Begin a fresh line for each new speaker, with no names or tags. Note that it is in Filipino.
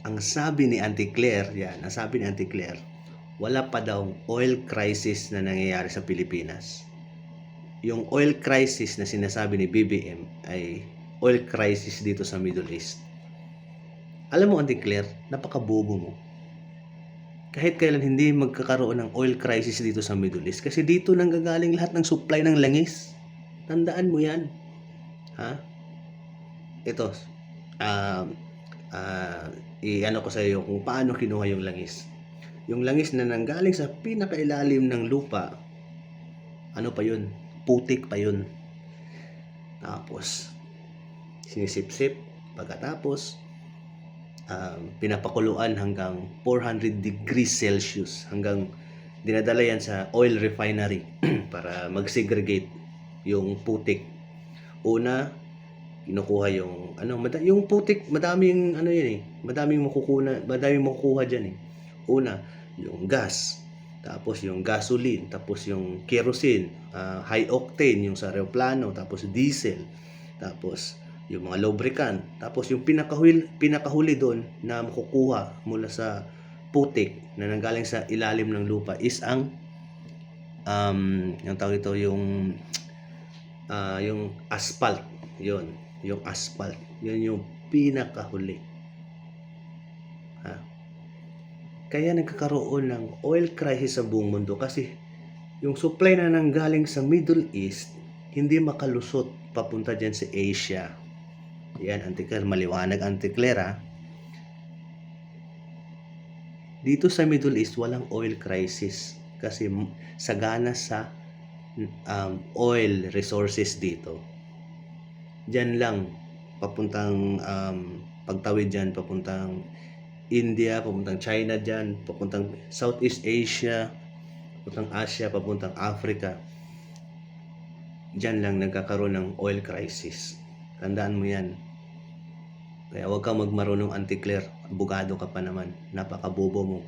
ang sabi ni Auntie Claire, yan, ang sabi ni Auntie Claire, wala pa daw oil crisis na nangyayari sa Pilipinas. Yung oil crisis na sinasabi ni BBM ay oil crisis dito sa Middle East. Alam mo, Auntie Claire, napakabobo mo. Kahit kailan hindi magkakaroon ng oil crisis dito sa Middle East kasi dito nanggagaling lahat ng supply ng langis. Tandaan mo yan. Ha? Ito, i-ano ko sa iyo kung paano kinuha yung langis. Yung langis na nanggaling sa pinakailalim ng lupa, ano pa yun? Putik pa yun. Tapos, sinisip-sip. Pagkatapos, pinapakuluan hanggang 400 degrees Celsius. Hanggang dinadala yan sa oil refinery para mag-segregate yung putik. Una, kinukuha yung yung putik, madaming yun eh. Madaming makukuha diyan eh. Una, yung gas, tapos yung gasoline, tapos yung kerosene, high octane yung sa aeroplano, tapos diesel, tapos yung mga lubricant, tapos yung pinakahuli doon na makukuha mula sa putik na nanggaling sa ilalim ng lupa is ang yung tawag ito, yung asphalt. Yun, yung asphalt. Yun yung pinakahuli. Kaya nagkakaroon ng oil crisis sa buong mundo kasi yung supply na nanggaling sa Middle East hindi makalusot papunta dyan sa Asia. Yan, Auntie Claire, maliwanag, Auntie Claire, dito sa Middle East walang oil crisis kasi sagana sa oil resources dito. Diyan lang papuntang pagtawid dyan, papuntang India, papuntang China dyan, papuntang Southeast Asia, papuntang Asia, papuntang Africa. Diyan lang nagkakaroon ng oil crisis. Tandaan mo yan. Kaya huwag kang magmarunong, Auntie Claire. Abogado ka pa naman. Napakabobo mo.